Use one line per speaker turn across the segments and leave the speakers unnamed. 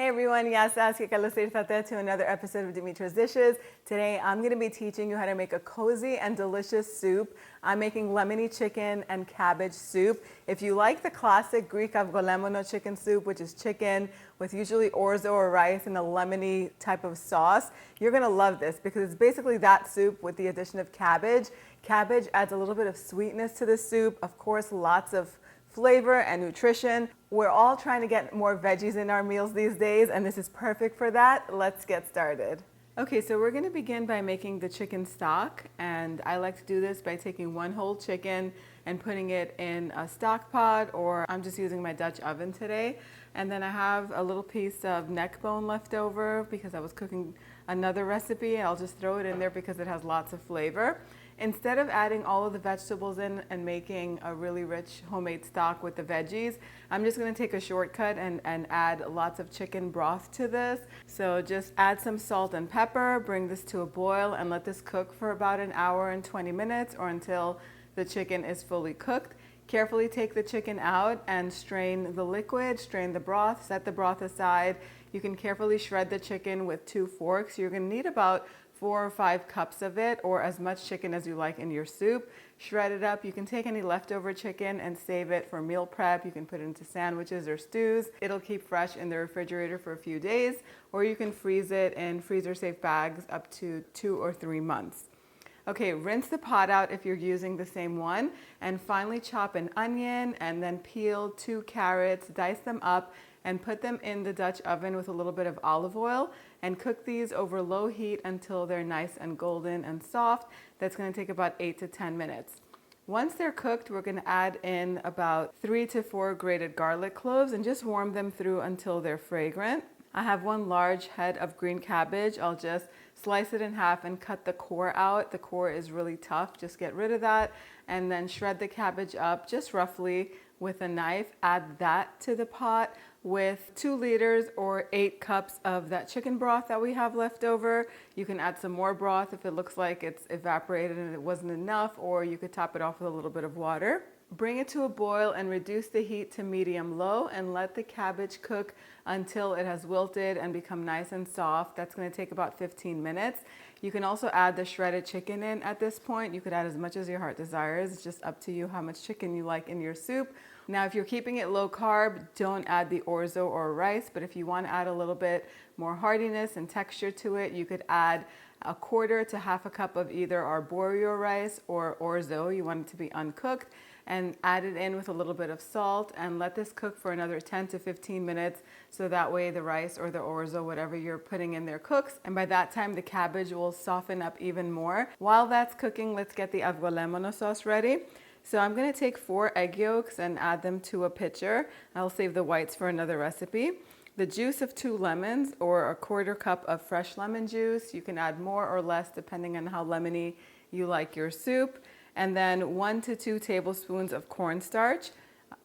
Hey everyone, to another episode of Dimitra's Dishes. Today I'm going to be teaching you how to make a cozy and delicious soup. I'm making lemony chicken and cabbage soup. If you like the classic Greek Avgolemono chicken soup, which is chicken with usually orzo or rice and a lemony type of sauce, you're going to love this because it's basically that soup with the addition of cabbage. Cabbage adds a little bit of sweetness to the soup, of course lots of flavor and nutrition. We're all trying to get more veggies in our meals these days, and this is perfect for that. Let's get started. Okay, so we're going to begin by making the chicken stock, and I like to do this by taking one whole chicken and putting it in a stock pot, or I'm just using my Dutch oven today. And then I have a little piece of neck bone left over because I was cooking another recipe. I'll just throw it in there because it has lots of flavor. Instead of adding all of the vegetables in and making a really rich homemade stock with the veggies, I'm just going to take a shortcut and add lots of chicken broth to this. So just add some salt and pepper, bring this to a boil, and let this cook for about an hour and 20 minutes or until the chicken is fully cooked. Carefully take the chicken out and strain the liquid, strain the broth, set the broth aside. You can carefully shred the chicken with 2 forks. You're going to need about 4 or 5 cups of it, or as much chicken as you like in your soup. Shred it up. You can take any leftover chicken and save it for meal prep. You can put it into sandwiches or stews. It'll keep fresh in the refrigerator for a few days, or you can freeze it in freezer-safe bags up to 2 or 3 months. Okay, rinse the pot out if you're using the same one, and finally chop an onion and then peel 2 carrots, dice them up, and put them in the Dutch oven with a little bit of olive oil and cook these over low heat until they're nice and golden and soft. That's going to take about 8 to 10 minutes. Once they're cooked, we're going to add in about 3 to 4 grated garlic cloves and just warm them through until they're fragrant. I have 1 large head of green cabbage. I'll just slice it in half and cut the core out. The core is really tough. Just get rid of that and then shred the cabbage up just roughly with a knife. Add that to the pot with 2 liters or 8 cups of that chicken broth that we have left over. You can add some more broth if it looks like it's evaporated and it wasn't enough, or you could top it off with a little bit of water. Bring it to a boil and reduce the heat to medium-low and let the cabbage cook until it has wilted and become nice and soft. That's going to take about 15 minutes. You can also add the shredded chicken in at this point. You could add as much as your heart desires. It's just up to you how much chicken you like in your soup. Now, if you're keeping it low carb, don't add the orzo or rice, but if you want to add a little bit more heartiness and texture to it, you could add 1/4 to 1/2 cup of either arborio rice or orzo. You want it to be uncooked, and add it in with a little bit of salt and let this cook for another 10 to 15 minutes so that way the rice or the orzo, whatever you're putting in there, cooks, and by that time the cabbage will soften up even more. While that's cooking, let's get the Avgolemono sauce ready. So I'm going to take 4 egg yolks and add them to a pitcher. I'll save the whites for another recipe. The juice of 2 lemons or 1/4 cup of fresh lemon juice. You can add more or less depending on how lemony you like your soup. And then 1 to 2 tablespoons of cornstarch.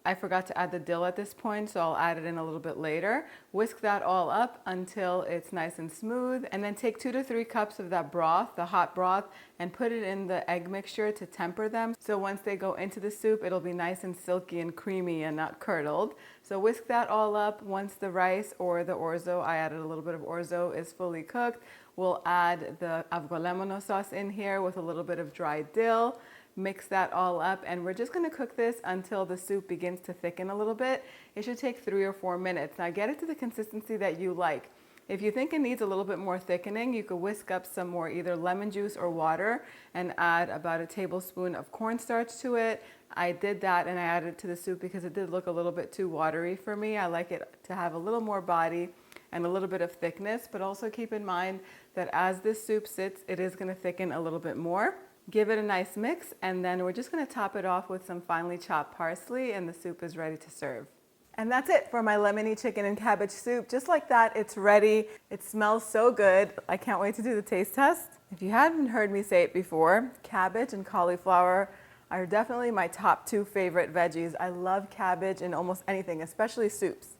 I forgot to add the dill at this point, so I'll add it in a little bit later. Whisk that all up until it's nice and smooth, and then take 2 to 3 cups of that broth, the hot broth, and put it in the egg mixture to temper them. So once they go into the soup, it'll be nice and silky and creamy and not curdled. So whisk that all up. Once the rice or the orzo, I added a little bit of orzo, is fully cooked, we'll add the Avgolemono sauce in here with a little bit of dried dill. Mix that all up, and we're just going to cook this until the soup begins to thicken a little bit. It should take 3 or 4 minutes. Now get it to the consistency that you like. If you think it needs a little bit more thickening, you could whisk up some more either lemon juice or water and add about 1 tablespoon of cornstarch to it. I did that and I added it to the soup because it did look a little bit too watery for me. I like it to have a little more body and a little bit of thickness, but also keep in mind that as this soup sits, it is going to thicken a little bit more. Give it a nice mix, and then we're just going to top it off with some finely chopped parsley, and the soup is ready to serve. And that's it for my lemony chicken and cabbage soup. Just like that, it's ready. It smells so good. I can't wait to do the taste test. If you haven't heard me say it before, cabbage and cauliflower are definitely my top 2 favorite veggies. I love cabbage in almost anything, especially soups.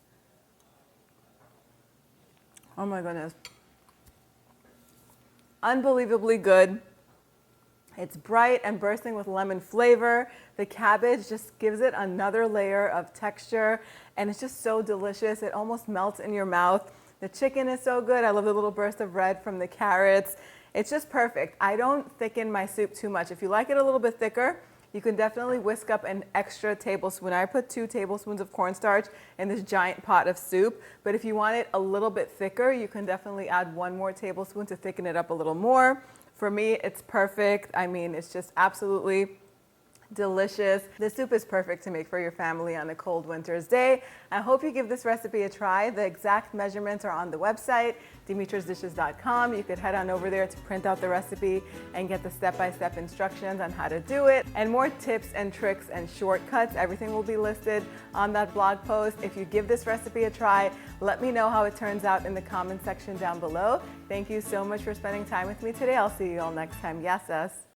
Oh my goodness. Unbelievably good. It's bright and bursting with lemon flavor. The cabbage just gives it another layer of texture, and it's just so delicious. It almost melts in your mouth. The chicken is so good. I love the little burst of red from the carrots. It's just perfect. I don't thicken my soup too much. If you like it a little bit thicker, you can definitely whisk up an extra tablespoon. I put 2 tablespoons of cornstarch in this giant pot of soup, but if you want it a little bit thicker, you can definitely add 1 more tablespoon to thicken it up a little more. For me, it's perfect. I mean, it's just absolutely delicious. This soup is perfect to make for your family on a cold winter's day. I hope you give this recipe a try. The exact measurements are on the website, dimitrasdishes.com. You could head on over there to print out the recipe and get the step-by-step instructions on how to do it. And more tips and tricks and shortcuts, everything will be listed on that blog post. If you give this recipe a try, let me know how it turns out in the comment section down below. Thank you so much for spending time with me today. I'll see you all next time. Gracias.